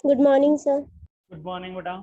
Good morning sir. Good morning बेटा।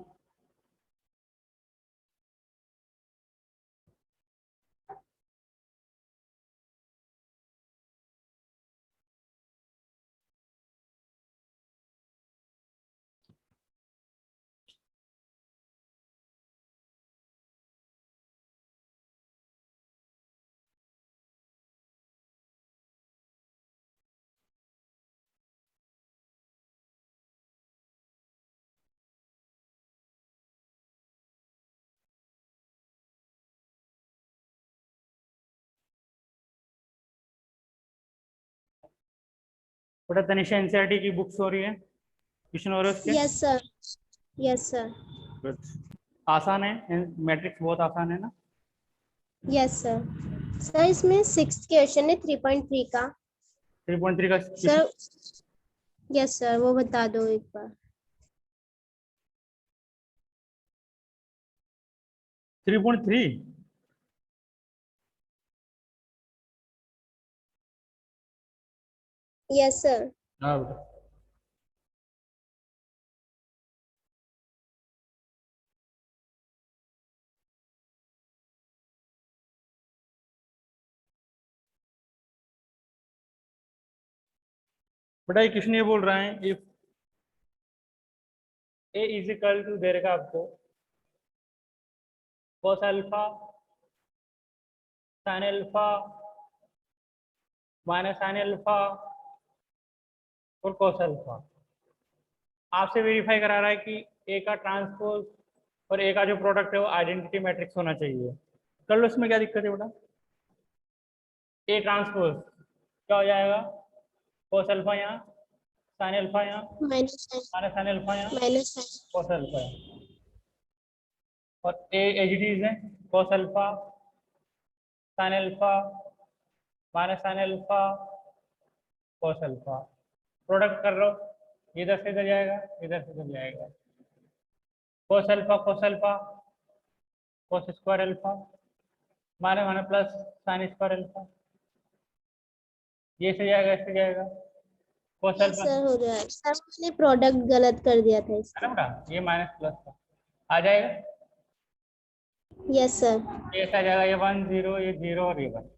बेटा Tanisha NCERT की बुक्स हो रही है, क्वेश्चन हो रहे हैं उसके। Yes sir. Yes sir. Good. आसान है, मैट्रिक्स बहुत आसान है ना। Yes sir. सर इसमें 6th क्वेश्चन है 3.3 का। 3.3 का सर क्वेश्चन। यस सर, वो बता दो एक बार। 3.3 यस सर। हाँ बेटा। बेटा ये क्वेश्चन ये बोल रहा है, if A is equal to दे रखा आपको cos alpha sin alpha minus sin alpha और cos अल्फा। आपसे वेरीफाई करा रहा है कि ए का ट्रांसपोज और ए का जो प्रोडक्ट है वो आइडेंटिटी मैट्रिक्स होना चाहिए। कर लो, इसमें क्या दिक्कत है बेटा। ए ट्रांसपोज क्या हो जाएगा, cos अल्फा यहाँ, sin अल्फा यहाँ, माइनस माइनस sin अल्फा यहाँ, माइनस cos अल्फा यहाँ। और ए एच डी है cos alpha sin alpha minus sin alpha cos alpha. Product कर लो, इधर से इधर जाएगा, इधर से इधर जाएगा। cos alpha cos square alpha minus minus plus sin square alpha. ये से जाएगा, इससे जाएगा। cos यस अल्फा सर, हो गया सर। मैंने प्रोडक्ट गलत कर दिया था है ना इसका। बेटा, ये माइनस प्लस का आ जाएगा। Yes sir. ये ऐसा आ जाएगा, ये 1 0 ये 0 और ये 1।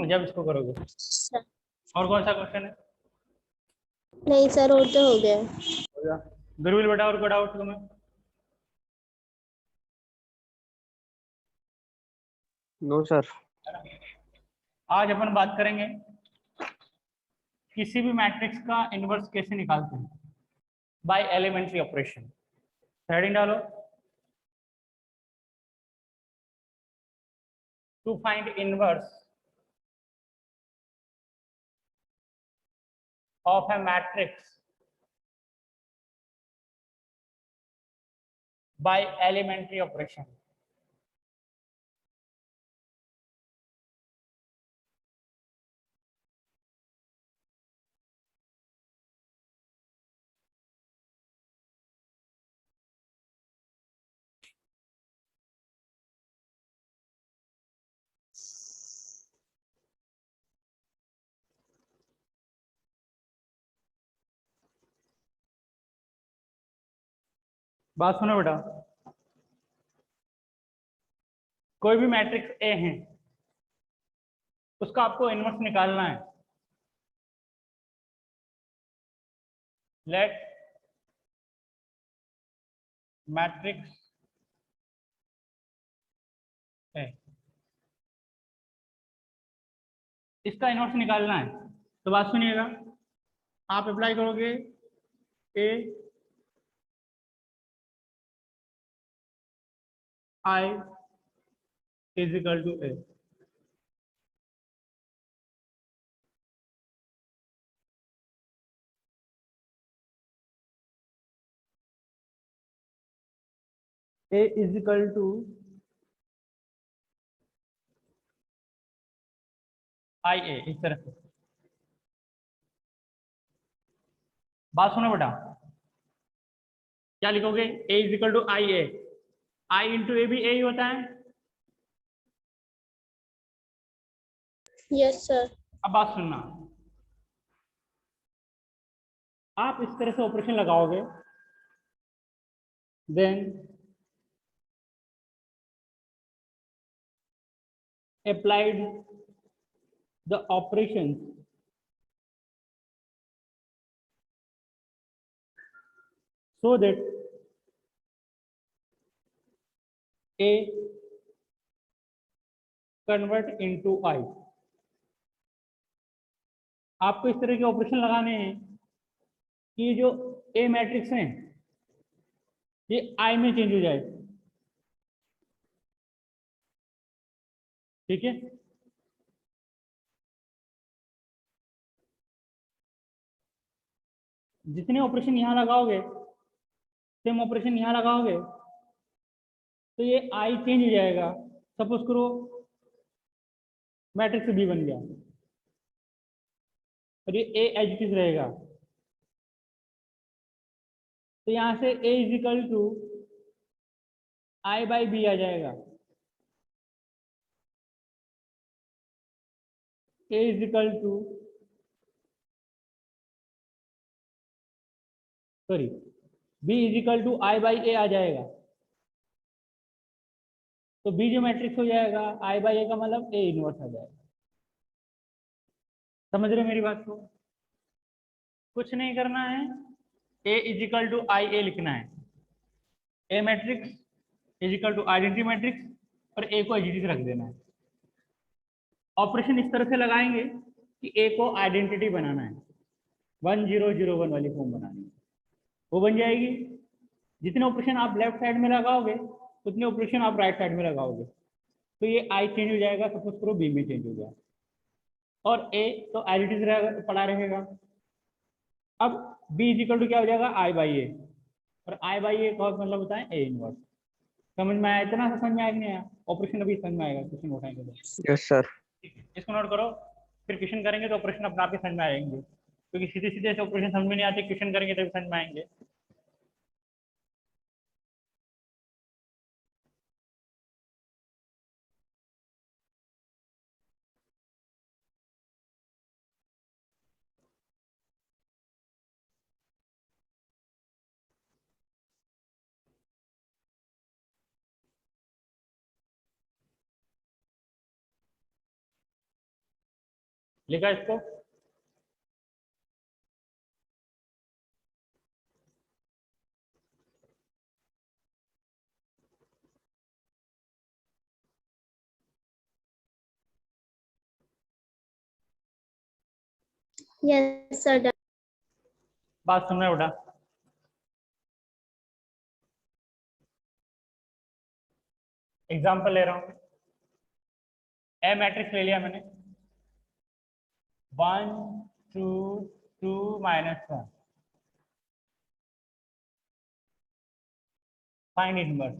जब इसको करोगे। सर और कौन सा क्वेश्चन है। नहीं सर, और तो हो गया। हो गया। गुरुविल बेटा और कोई डाउट तुम्हें। No sir. आज अपन बात करेंगे किसी भी मैट्रिक्स का इनवर्स कैसे निकालते हैं बाय एलिमेंट्री ऑपरेशन। हेडिंग डालो, to find inverse of a matrix by elementary operation. बात सुनो बेटा, कोई भी मैट्रिक्स ए है उसका आपको इनवर्स निकालना है। लेट मैट्रिक्स ए, इसका इनवर्स निकालना है। तो बात सुनिएगा, आप अप्लाई करोगे A I is equal to A. A is equal to I A, इस तरह से। बात सुनो बेटा, क्या लिखोगे, A is equal to I A. I into A भी ए ही होता है। Yes sir. अब बात सुनना, आप इस तरह से ऑपरेशन लगाओगे, then applied the operations so that A convert into I। आपको इस तरह के ऑपरेशन लगाने हैं कि जो A मैट्रिक्स है ये I में चेंज हो जाए। ठीक है, जितने ऑपरेशन यहां लगाओगे, सेम ऑपरेशन यहां लगाओगे, तो ये I चेंज हो जाएगा। सपोज करो मैट्रिक्स B बन गया और ये A एज इट इज रहेगा, तो यहां से A is equal to I/B आ जाएगा। A is equal to sorry B is equal to I/A आ जाएगा। तो B जो मैट्रिक्स हो जाएगा I/A का मतलब A इनवर्स आ जाएगा। समझ रहे हो मेरी बात को? कुछ नहीं करना है, A is equal to IA लिखना है। A matrix is equal to identity matrix और A को एज रख देना है। ऑपरेशन इस तरह से लगाएंगे कि A को आइडेंटिटी बनाना है, 1001 वाली फॉर्म बनानी है, वो बन जाएगी। जितने ऑपरेशन आप लेफ्ट साइड में लगाओगे उतने ऑपरेशन आप राइट साइड में लगाओगे, तो ये I चेंज हो जाएगा। सपोज करो B में चेंज हो गया और A तो एज पड़ा रहेगा। अब B इज इक्वल टू क्या हो जाएगा I/A, और I/A का मतलब होता है A इनवर्स। समझ में आया? इतना सा समझ में आया कि नहीं आया? ऑपरेशन अभी समझ में आएगा, क्वेश्चन उठाएंगे तो। Yes sir. इसको नोट करो, फिर क्वेश्चन करेंगे तो ऑपरेशन अपने आप ही समझ में आएंगे, क्योंकि सीधे सीधे से ऑपरेशन समझ में नहीं आते, क्वेश्चन करेंगे तभी समझ में आएंगे। लिखा इसको? Yes, sir. Done. बात सुन रहे हो बेटा? एग्जाम्पल ले रहा हूँ, ए मैट्रिक्स ले लिया मैंने, 1 2 2 -1, फाइंड इनवर्स।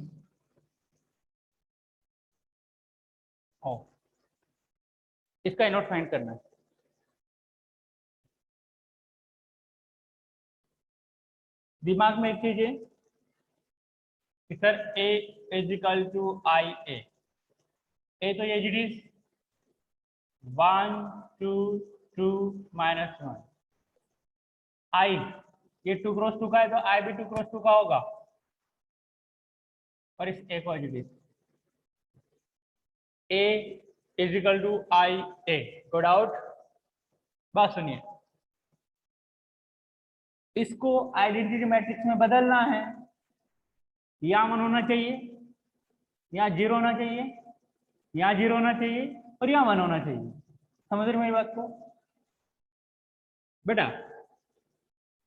इसका इनवर्स फाइंड करना है। दिमाग में एक चीज है कि sir A is equal to IA। A तो ये इज 1 2 2 -1। I ये 2 क्रॉस 2 का है, तो I भी 2 क्रॉस 2 का होगा, और इस A को as it A is equal to IA। कोई डाउट? बात सुनिए, इसको आइडेंटिटी मैट्रिक्स में बदलना है। यहाँ 1 होना चाहिए, यहाँ 0 होना चाहिए, यहाँ 0 होना चाहिए और यहाँ 1 होना चाहिए। समझ रहे मेरी बात को? बेटा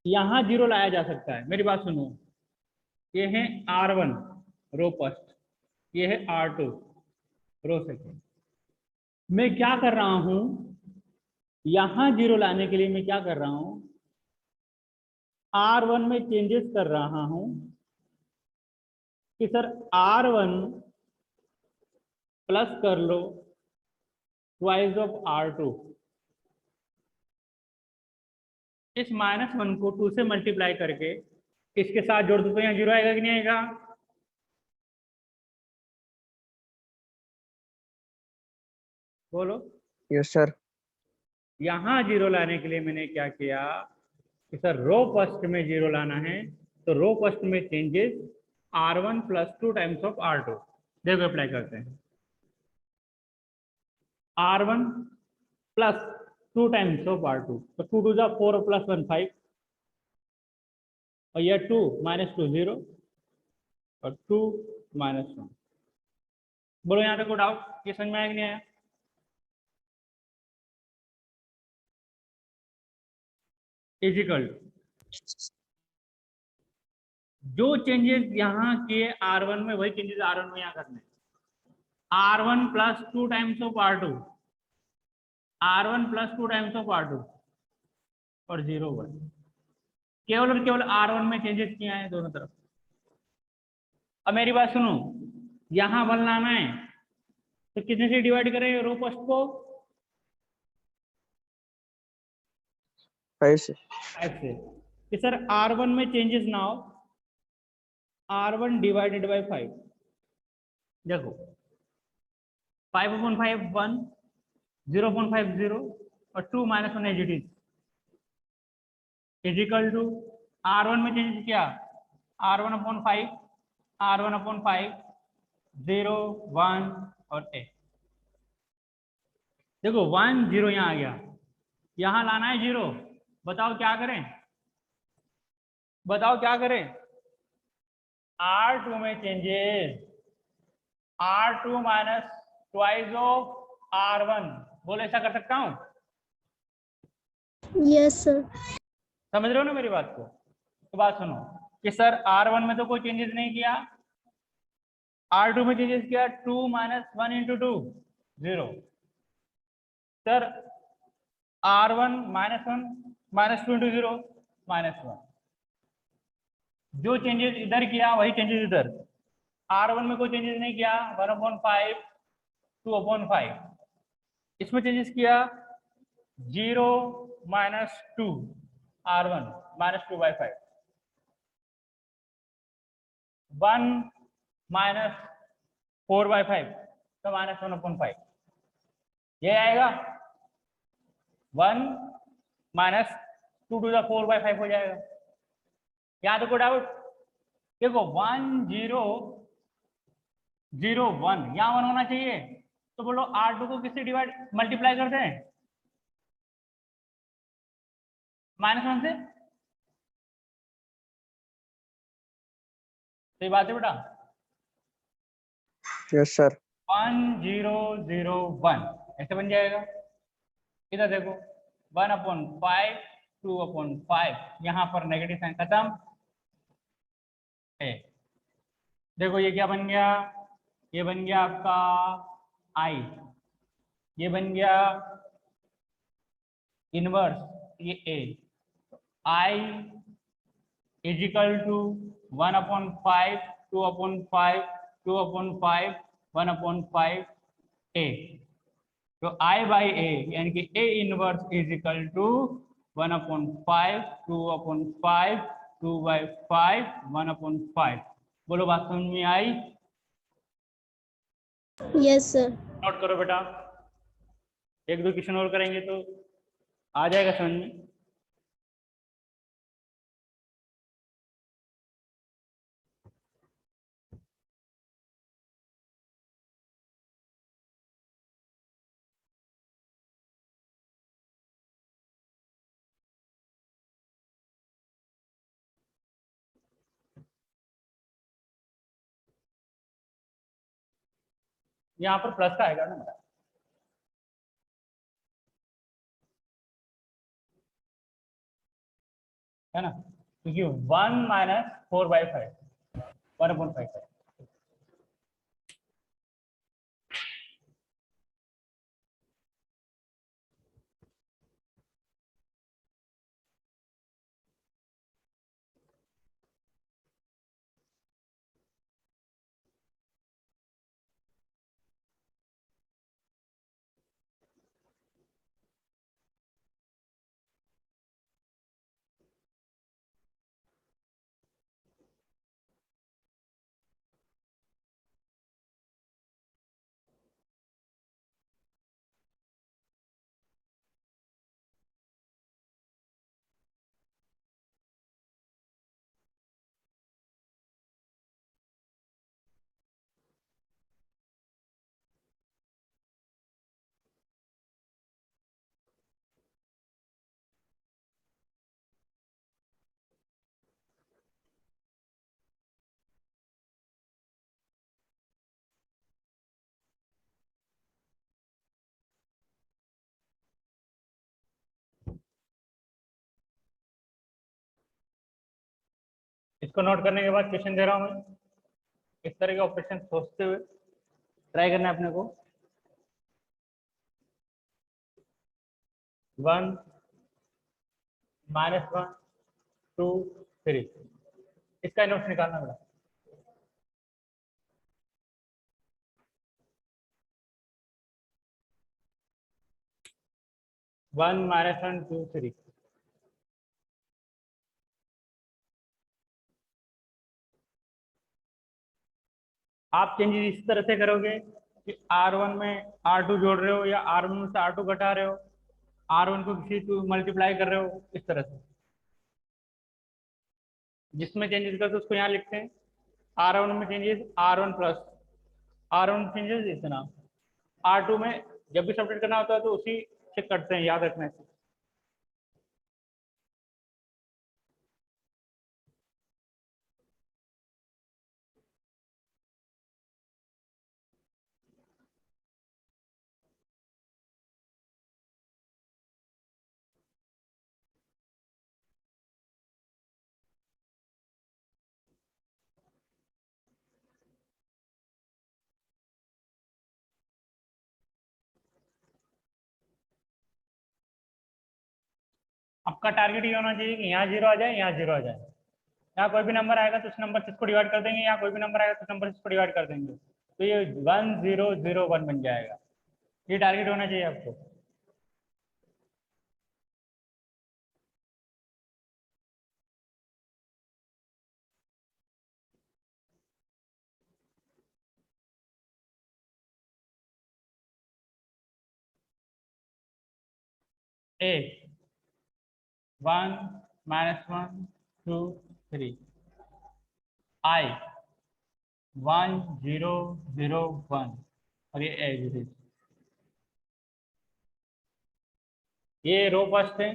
यहाँ 0 लाया जा सकता है, मेरी बात सुनो। ये है R1 रो फर्स्ट, ये है R2 रो सेकेंड। मैं क्या कर रहा हूं, यहाँ 0 लाने के लिए मैं क्या कर रहा हूं, R1 में चेंजेस कर रहा हूं कि सर R1 प्लस कर लो ट्वाइस ऑफ R2। इस -1 को 2 से मल्टीप्लाई करके इसके साथ जोड़ दो तो यहाँ 0 आएगा कि नहीं आएगा? बोलो। Yes sir. यहाँ 0 लाने के लिए मैंने क्या किया, कि सर रो फर्स्ट में 0 लाना है तो रो फर्स्ट में changes R1 plus 2 times of R2। देखो अप्लाई करते हैं। R1 plus 2 times of R2, तो 2 टू जा 4 प्लस 1 5, और यह 2 माइनस 2 0 और 2 माइनस 1। बोलो यहाँ तक कोई डाउट? ये समझ में आया कि नहीं आया? इजिकल जो चेंजेस यहाँ किए R1 में, वही चेंजेस R1 में यहाँ करने। R1 plus 2 times of R2, R1 plus 2 times of R2 और 0 1। केवल और केवल R1 में चेंजेस किया है दोनों तरफ। अब मेरी बात सुनो, यहाँ 1 लाना है तो कितने से डिवाइड करें रो फर्स्ट को? 5 से। 5 से। कि सर R1 में चेंजेस ना हो, R1 डिवाइडेड बाई 5। देखो 5/5 1, 0/5 0 और 2 minus 1 as it is equal to R1 में चेंजेस किया R1/5, R1/5 0 1 और a। देखो 1 0 यहाँ आ गया, यहाँ लाना है 0। बताओ क्या करें? बताओ क्या करें? R2 में changes R2 minus twice of R1। बोलो ऐसा कर सकता हूं? Yes sir. समझ रहे हो ना मेरी बात को? तो बात सुनो कि सर R1 में तो कोई चेंजेस नहीं किया, R2 में चेंजेस किया 2 minus 1 into 2 0। Sir R1 minus 1 minus 2 into 0 minus 1। जो चेंजेस इधर किया वही चेंजेस इधर। R1 में कोई चेंजेस नहीं किया, 1/5 2/5। इसमें चेंजेस किया 0 माइनस 2 R1 माइनस 2/5, 1 माइनस 4/5 तो माइनस 1/5। ये आएगा 1 माइनस 2 टू द 4/5 हो जाएगा। यहाँ तो कोई डाउट? देखो 1 0 0 1, यहाँ 1 होना चाहिए, तो बोलो R2 को किससे डिवाइड मल्टीप्लाई कर दें? -1 से। सही बात है बेटा? Yes sir. 1 0 0 1 ऐसे बन जाएगा। इधर देखो 1/5 2/5, यहाँ पर नेगेटिव साइन खत्म है। देखो ये क्या बन गया? ये बन गया आपका I, ये बन गया इनवर्स ये A। I is equal to 1/5 2/5 2/5 1/5 A। तो I बाई A यानी कि A inverse is equal to 1/5 2/5 2/5 1/5। बोलो बात समझ में आई? Yes sir. नोट करो बेटा, एक दो क्वेश्चन और करेंगे तो आ जाएगा समझ में। यहाँ पर प्लस का आएगा ना बेटा? है ना, क्योंकि 1 माइनस 4/5 1/5। इसको नोट करने के बाद क्वेश्चन दे रहा हूँ मैं, इस तरह के ऑपरेशन सोचते हुए ट्राई करना है अपने को। 1 -1 2 3, इसका नोट्स निकालना बेटा। वन -1 2 3। आप चेंजेस इस तरह से करोगे कि R1 में R2 जोड़ रहे हो या R1 में से R2 घटा रहे हो, R1 को किसी से मल्टीप्लाई कर रहे हो, इस तरह से। जिसमें चेंजेस करते उसको यहाँ लिखते हैं। R1 में changes R1 plus R1 changes इतना, R2 में जब भी सब्ट्रैक्ट करना होता है तो उसी से करते हैं, याद रखना है। आपका टारगेट ये होना चाहिए कि यहाँ 0 आ जाए, यहाँ 0 आ जाए। यहाँ कोई भी नंबर आएगा तो उस नंबर से इसको डिवाइड कर देंगे, यहाँ कोई भी नंबर आएगा तो उस नंबर से इसको डिवाइड कर देंगे, तो ये 1 0 0 1 बन जाएगा। ये टारगेट होना चाहिए आपको। A 1 -1 2 3, I 1 0 0 1, और ये एज इट इज। ये रो फर्स्ट है,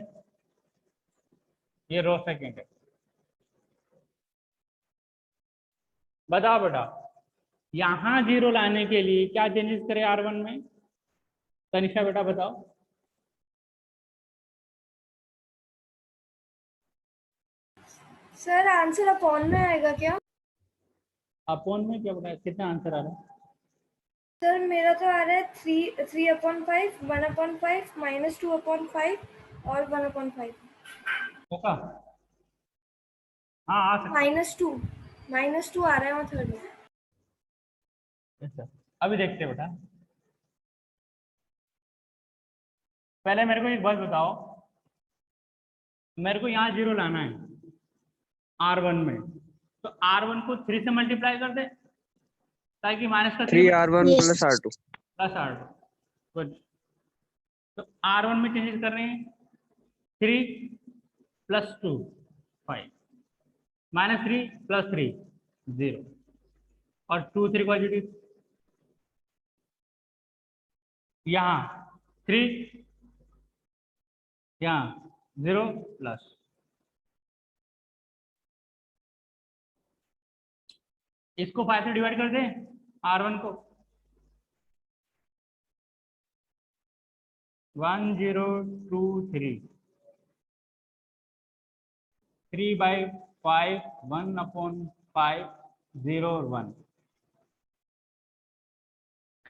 ये रो सेकंड है। बताओ बेटा, यहाँ 0 लाने के लिए क्या चेंजेस करें R1 में? तनिषा बेटा बताओ। सर आंसर अपॉन में आएगा क्या? अपॉन में क्या बेटा, कितना आंसर आ रहा है? सर मेरा तो आ रहा है 3/5, 1/5, -2/5 और 1/5। होगा? हाँ आ सकता -2 आ रहा है मेथड में। है। अच्छा, अभी देखते हैं बेटा। पहले मेरे को एक बात बताओ, मेरे को यहाँ 0 लाना है R1 में, तो R1 को 3 से मल्टीप्लाई कर दे ताकि माइनस का 3 3R1 Yes. plus R2. Plus R2। Good. तो R1 में चेंजेस कर रहे हैं 3 + 2 5, -3 + 3 0, और 2 3 पॉजिटिव। यहाँ 3, यहाँ 0 प्लस। इसको 5 से डिवाइड कर दें R1 को। 1 0 2 3, 3/5 1/5 0 और 1।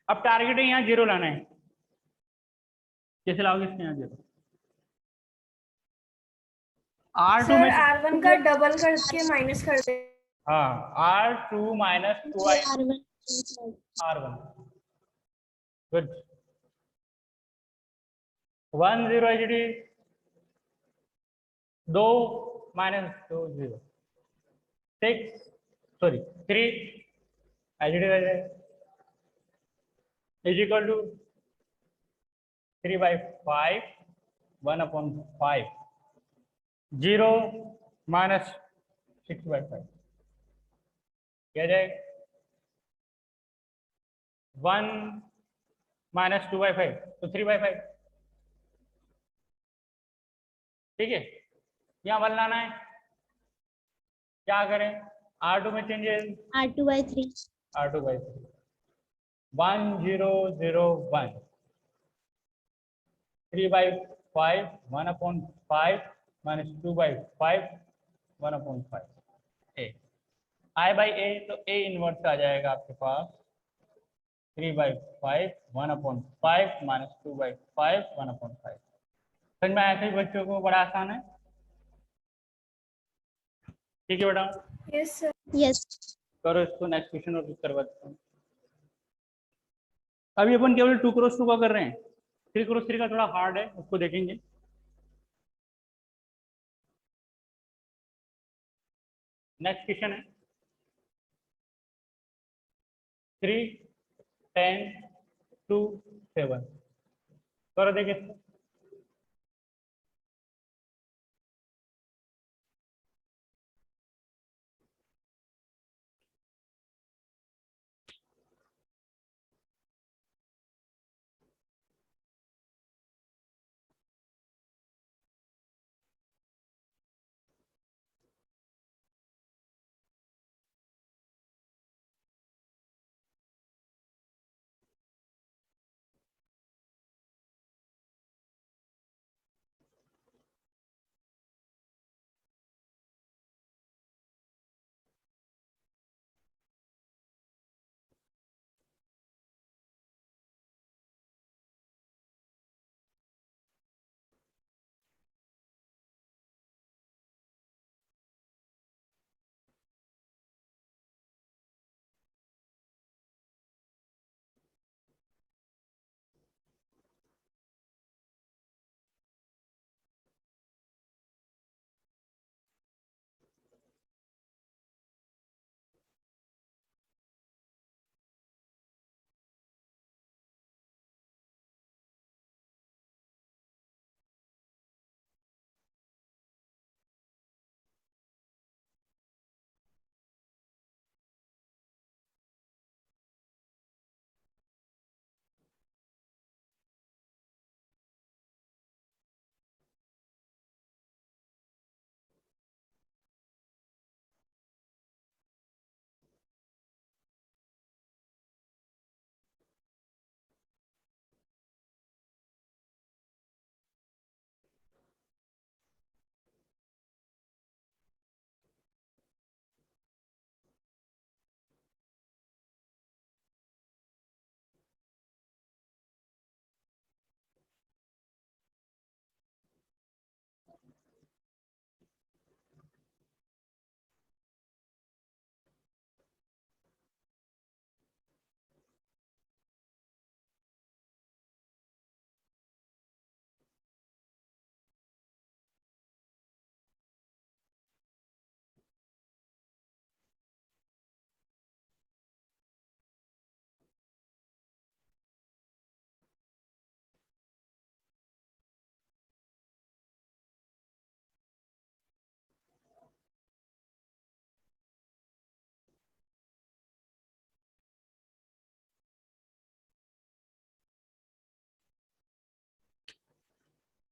अब टारगेट है यहाँ 0 लाना है। कैसे लाओगे इसके यहाँ 0? R2 सर में R1 का डबल करके माइनस कर दे। हाँ, R2 - 2i R1। गुड। 1 0 एच डी, 2 -2 0, 6 सॉरी 3 एच डी इज इक्वल टू 3/5 1/5 0 -6/5 क्या जाएगा? 1 -2/5 तो 3/5। ठीक है, यहाँ 1 लाना है। क्या करें? R2 में changes R2/3. R2/3 1 0 0 1, 3/5 1/5 -2/5 1/5 A। I by ए, तो ए इनवर्स आ जाएगा आपके पास 3/5 1/5 माइनस 2/5 1/5। समझ में आया? सभी बच्चों को बड़ा आसान है। ठीक है बेटा, यस सर। Yes. करो इसको, नेक्स्ट क्वेश्चन और करवा देता हूँ। अभी अपन केवल 2x2 का कर रहे हैं, 3x3 का थोड़ा हार्ड है, उसको देखेंगे। नेक्स्ट क्वेश्चन है 3 10 2 7। करो देखिए इसको।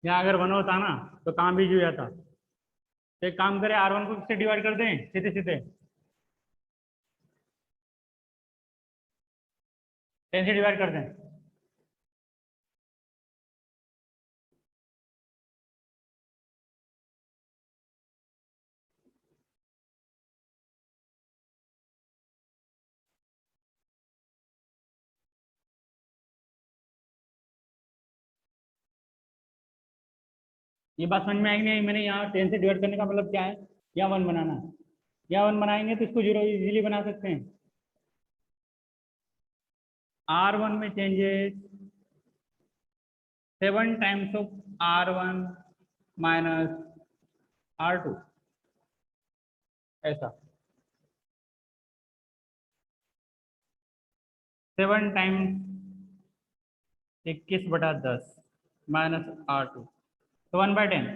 यहाँ अगर 1 होता ना तो काम भी हो जाता। तो एक काम करें, R1 को किससे डिवाइड कर दें, सीधे सीधे 10 से डिवाइड कर दें। ये बात समझ में आएगी नहीं? मैंने यहाँ 10 से डिवाइड करने का मतलब क्या है? यहाँ 1 बनाना है। यहाँ 1 बनाएंगे तो इसको 0 इजीली बना सकते हैं। R1 में changes 7 times of R1 minus R2, ऐसा 7 टाइम्स 21/10 माइनस R2, तो 1/10।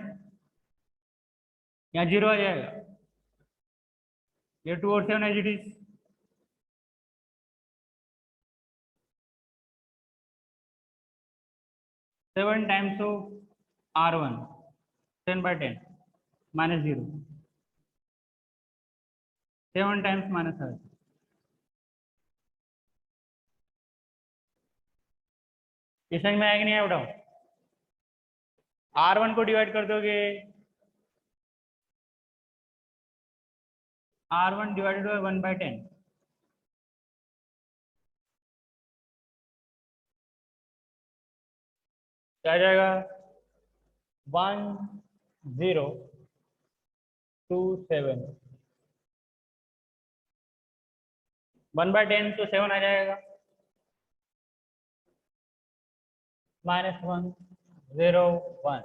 यहाँ 0 आ जाएगा। ये 2 और 7 as it is. Seven times of R1 10/10 minus 0, 7 times minus R। ये समझ में आएगा नहीं आया बताओ? R1 को डिवाइड कर दोगे R1 डिवाइडेड बाई 1/10, क्या आ जाएगा? 1027, 1/10 तो 7 आ जाएगा, -101,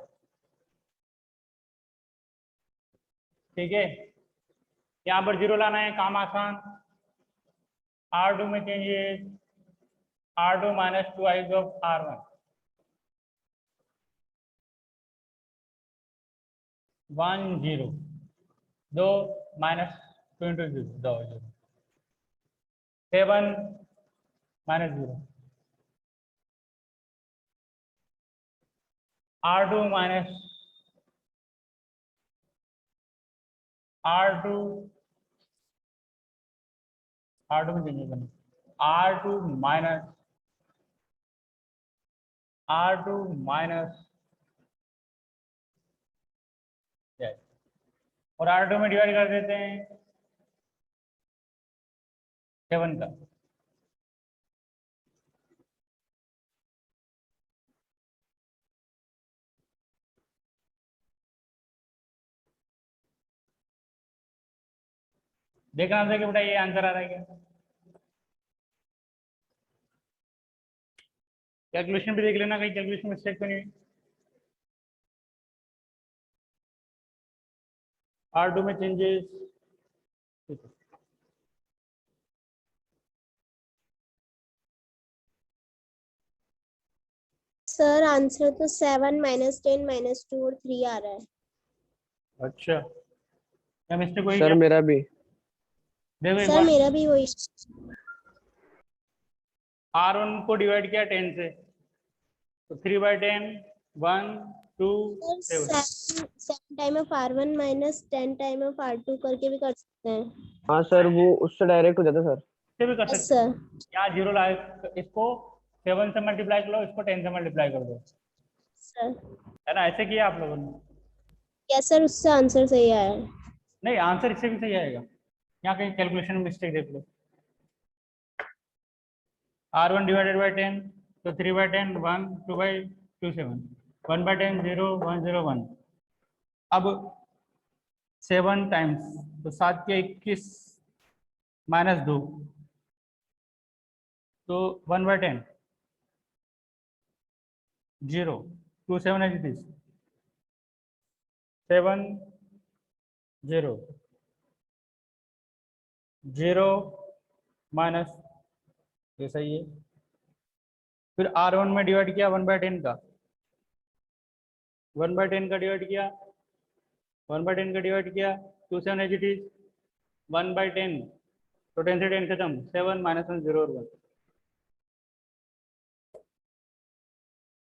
ठीक है। यहाँ पर जीरो लाना है, काम आसान। R2 में changes, R2 minus 2 of R1, 10, 2 -2 into 0, 7 -0, R2 minus R2 R2 में चेंजेस करना, R2 माइनस और R2 में डिवाइड कर देते हैं 7 का, देखना था कि बेटा ये आंसर आ रहा है क्या। कैलकुलेशन भी देख लेना, कहीं कैलकुलेशन मिस्टेक तो नहीं हुई। R2 में चेंजेस, सर आंसर तो 7 -10 -2 और 3 आ रहा है। अच्छा क्या मिस्टेक हुई सर क्या? मेरा भी। देखो एक सर बार, मेरा भी वही। R1 को डिवाइड किया 10 से, तो 3/10, 1 2 7, 7 time of R1 -10 time of R2 करके भी कर सकते हैं। हाँ सर, वो उससे डायरेक्ट हो जाता सर। से भी कर यस सकते हैं। सर। यहाँ जीरो ला, इसको 7 से मल्टीप्लाई कर लो, इसको 10 से मल्टीप्लाई कर दो, सर है ना, ऐसे किया आप लोगों ने। यस सर, उससे आंसर सही आया है। नहीं, आंसर इससे भी सही आएगा, यहाँ कहीं कैलकुलेशन में मिस्टेक देख लो। R1 डिवाइडेड बाई 10, तो 3/10, 1 2/27, 1/10 0 1 0 1। अब 7 टाइम्स, तो 7 के 21 -2, तो 1/10 0 2 7 इट इज 7 0 0 माइनस, ये सही है। फिर R1 में डिवाइड किया 1/10 का, 1/10 का डिवाइड किया, 1/10 का डिवाइड किया, 2 7 इट इज 1/10, तो 10 से 10 खत्म, 7 -1 0 और 1।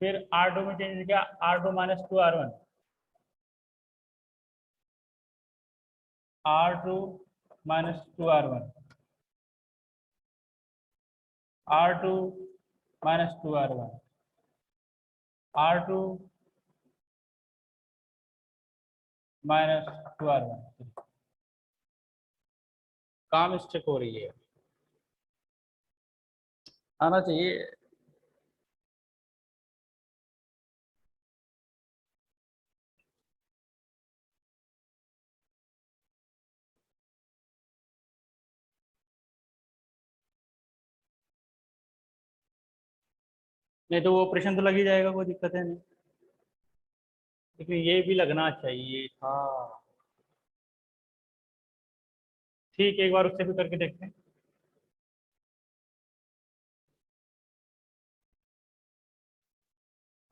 फिर R2 में चेंज किया, R2 -2 R1, R2 -2 R1, R2 -2 R1, R2 -2 R1। काम स्टिक हो रही है, आना चाहिए। नहीं तो वो ऑपरेशन तो लग ही जाएगा, कोई दिक्कत है नहीं, लेकिन ये भी लगना चाहिए था। ठीक है, एक बार उससे भी करके देखते हैं।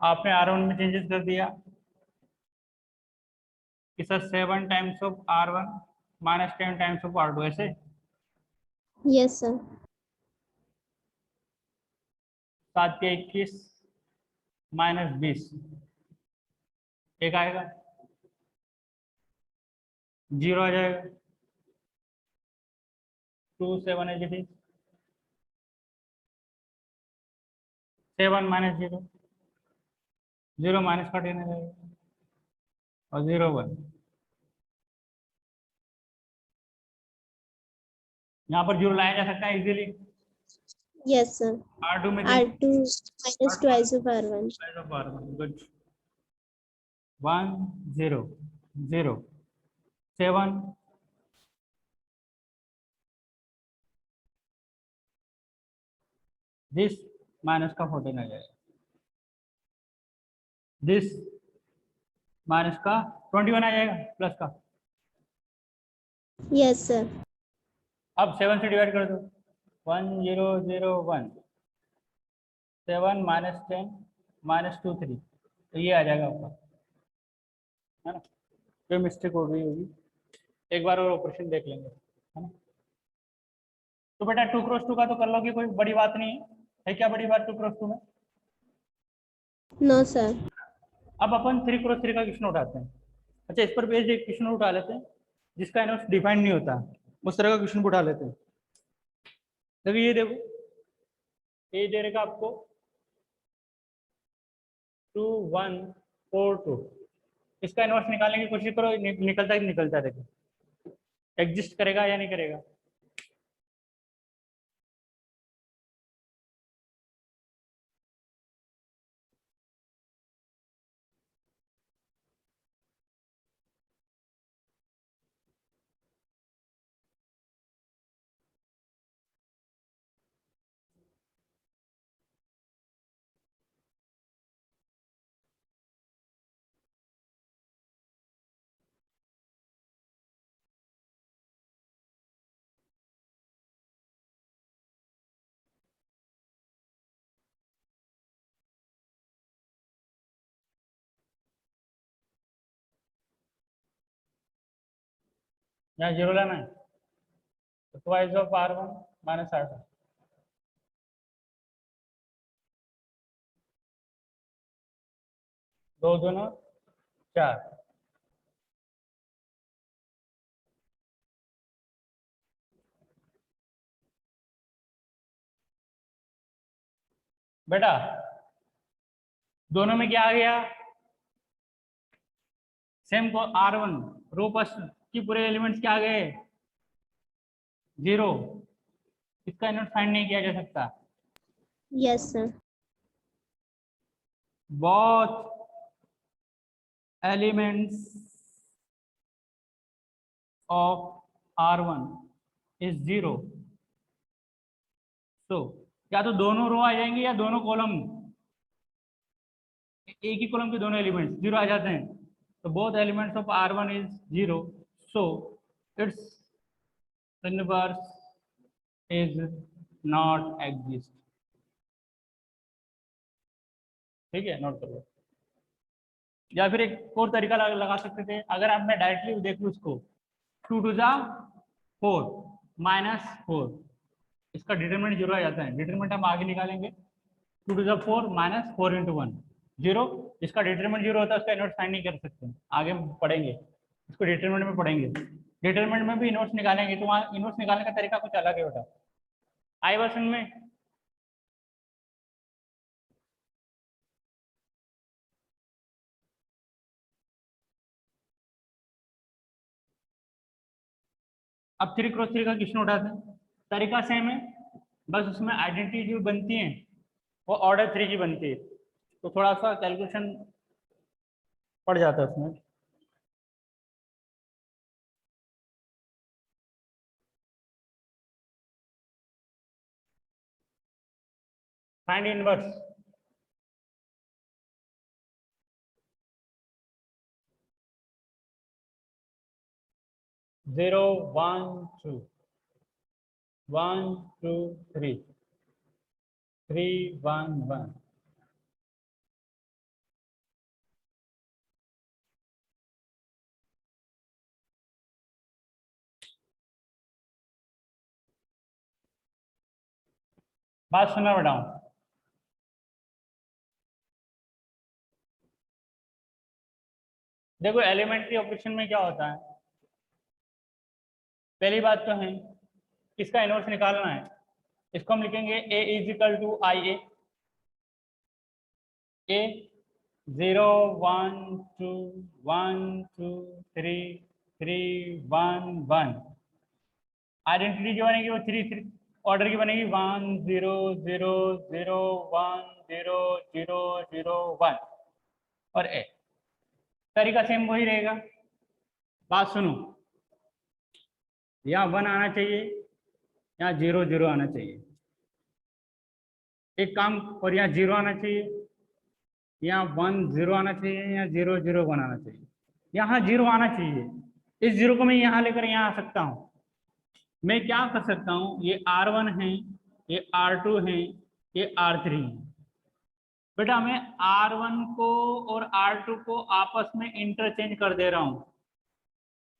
आपने R1 में चेंजेस कर दिया, कि sir 7 times of R1 -10 times of R2, ऐसे यस सर। 7 के 21 -20, एक आएगा, 0 आ जाएगा, 2 7 है जी, 7 -0, 0 माइनस का 10 आ जाएगा, और 0 1। यहाँ पर जीरो लाया जा सकता है इजीली। Yes, sir. R2 में R2 minus 2 of R1. Good. 1 0 0 7 this minus का 14 आ जाएगा, दिस माइनस का 21 आ जाएगा प्लस का। Yes, sir. अब 7 से डिवाइड कर दो, 1 0 0 1 7 माइनस 10 माइनस 2 3, तो ये आ जाएगा आपका, है ना। जो मिस्टेक हो गई होगी एक बार और ऑपरेशन देख लेंगे, है ना। तो बेटा 2 क्रॉस 2 का तो कर लोगे, कोई बड़ी बात नहीं है क्या बड़ी बात 2 क्रॉस 2 में? No, sir. अब अपन 3 क्रॉस 3 का क्वेश्चन उठाते हैं। अच्छा, इस पर बेस्ड एक क्वेश्चन उठा लेते हैं जिसका इनवर्स डिफाइंड नहीं होता, उस तरह का क्वेश्चन उठा लेते हैं। देखो ये देखो, ये दे रहेगा आपको 2 1 4 2, इसका इनवर्स निकालने की कोशिश करो, निकलता ही निकलता है। देखो एग्जिस्ट करेगा या नहीं करेगा। यहाँ जीरो लाना है तो twice of R1 minus R2, दो दोनों 4, बेटा दोनों में क्या आ गया, सेम को R1 रो पर की पूरे एलिमेंट्स क्या आ गए, 0, इसका इनवर्स फाइंड नहीं किया जा सकता। Yes, sir. both elements of R1 is 0, so या तो दोनों रो आ जाएंगे या दोनों कॉलम, एक ही कॉलम के दोनों एलिमेंट्स 0 आ जाते हैं, तो both elements of R1 is 0, so it's inverse is not exist. ठीक है, नोट कर लो। या फिर एक और तरीका लगा सकते थे, अगर आप मैं डायरेक्टली देख लूँ इसको, 2 टू जा 4 माइनस 4, इसका डिटरमिनेंट 0 आ जाता है, डिटरमिनेंट हम आगे निकालेंगे, 2 टू जा 4 माइनस 4 इंटू 1 0, इसका डिटरमिनेंट 0 होता है, उसका इनवर्स फाइंड नहीं कर सकते, आगे पढ़ेंगे इसको, डिटरमिनेंट में पढ़ेंगे, डिटरमिनेंट में भी इनवर्स निकालेंगे, तो वहाँ इनवर्स निकालने का तरीका कुछ अलग है बेटा, आई वर्सन में। अब 3 क्रॉस 3 का क्वेश्चन उठाते हैं, तरीका सेम है, बस उसमें आइडेंटिटी जो बनती है वो ऑर्डर 3 की बनती है, तो थोड़ा सा कैलकुलेशन पड़ जाता है उसमें। फाइंड इनवर्स, जीरो 1 2 1 2 3 3 1 1, बात सुनना बेटा, देखो एलिमेंट्री ऑपरेशन में क्या होता है, पहली बात तो है इसका इनवर्स निकालना है, इसको हम लिखेंगे a is equal to I A 0 1 2 1 2 3 3 1 1, identity जो बनेगी वो 3 ऑर्डर की बनेगी, 1 0 0 0 1 0 0 0 1 और ए। तरीका सेम वही रहेगा। बात सुनो, यहाँ 1 आना चाहिए, यहाँ 0 0 आना चाहिए, एक काम, और यहाँ 0 आना चाहिए, यहाँ 1 0 आना चाहिए, यहाँ 0 0 1 आना चाहिए, यहाँ 0 आना चाहिए। इस 0 को मैं यहाँ लेकर यहाँ आ सकता हूँ। मैं क्या कर सकता हूँ, ये R1 है, ये R2 है, ये R3 है। बेटा मैं R1 को और R2 को आपस में इंटरचेंज कर दे रहा हूँ।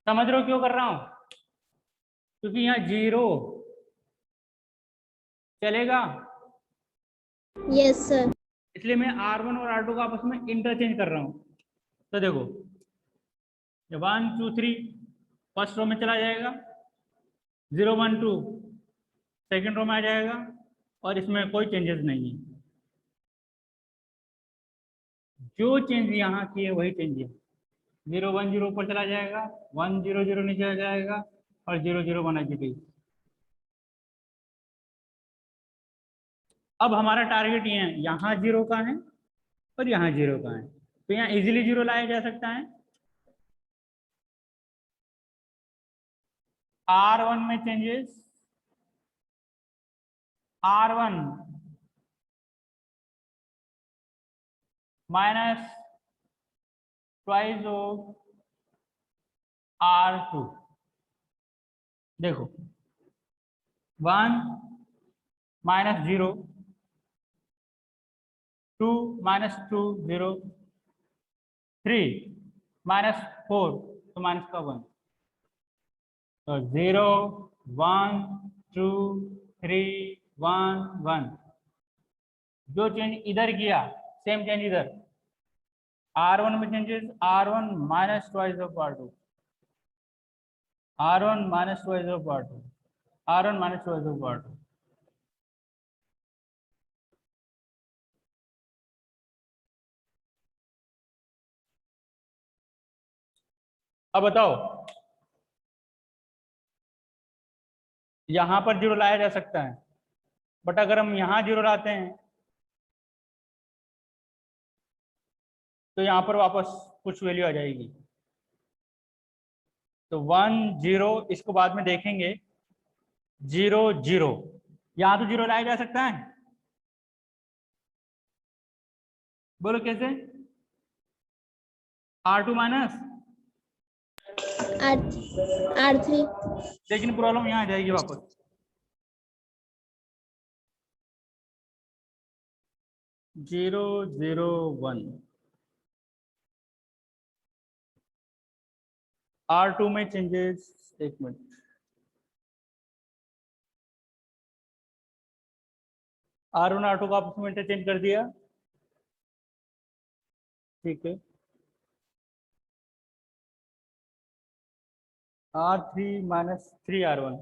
समझ रहे हो क्यों कर रहा हूँ? क्योंकि यहाँ 0 चलेगा, यस सर। इसलिए मैं R1 और R2 को आपस में इंटरचेंज कर रहा हूँ। तो देखो, 1 2 3 फर्स्ट रो में चला जाएगा, 0 1 2 सेकेंड रो में आ जाएगा, और इसमें कोई चेंजेस नहीं है। जो चेंज यहाँ की है वही चेंज है। 0 1 0 ऊपर चला जाएगा, 1 0 0 नीचे आ जाएगा, और 0 0 1 एच। अब हमारा टारगेट ये है, यहाँ 0 का है और यहाँ 0 का है, तो यहाँ इजीली 0 लाया जा सकता है। R1 में changes, R1 minus twice of R2। देखो 1 माइनस 0, 2 माइनस 2 0, 3 माइनस 4 तो माइनस का 1, तो 0 1 2 3 1 1। जो चेंज इधर किया सेम चेंज इधर। R1 में changes, R1 minus twice of R2, R1 minus twice of R2, R1 minus twice of R2। अब बताओ, यहां पर 0 लाया जा सकता है, बट अगर हम यहां 0 लाते हैं तो यहां पर वापस कुछ वैल्यू आ जाएगी। तो 1 0, इसको बाद में देखेंगे, 0 0, यहां तो 0 लाया जा सकता है। बोलो कैसे? R2 minus, R3। लेकिन प्रॉब्लम यहाँ आ जाएगी वापस। जीरो 0 1, R2 में चेंजेस, एक मिनट, R1 R2 को आपस में इंटरचेंज कर दिया, ठीक है। R3 minus 3 R1,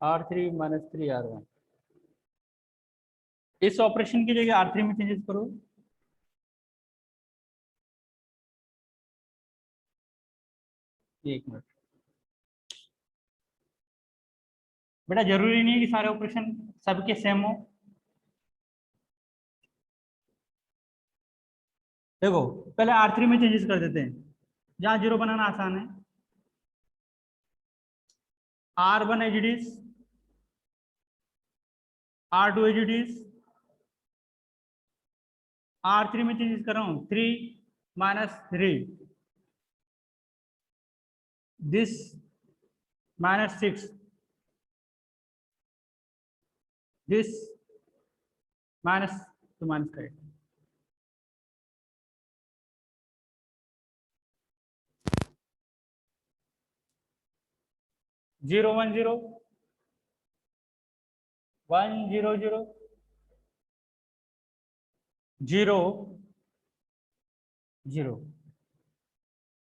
R3 minus 3 R1। इस ऑपरेशन की जगह R3 में चेंजेस करो, एक मिनट। बेटा जरूरी नहीं है कि सारे ऑपरेशन सबके सेम हो। देखो पहले R3 में चेंजेस कर देते हैं, जहां 0 बनाना आसान है। R1 as it is, R2 as it is, R3 में चेंजेस कर रहा हूं, 3 minus 3, this minus 6, this minus, तो माइनस करेक्ट। जीरो 1 0, 1 0 0, 0 0,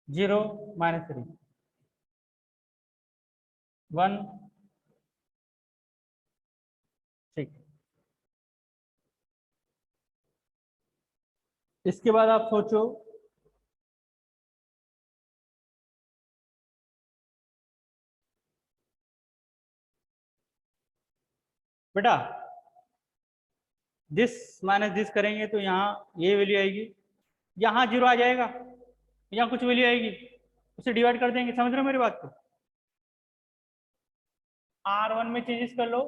0 माइनस 3, 1, ठीक। इसके बाद आप सोचो, बेटा दिस माइनस दिस करेंगे तो यहाँ ये वैल्यू आएगी, यहाँ 0 आ जाएगा, यहाँ कुछ वैल्यू आएगी, उसे डिवाइड कर देंगे। समझ रहे हो मेरी बात को? R1 में चेंजेस कर लो,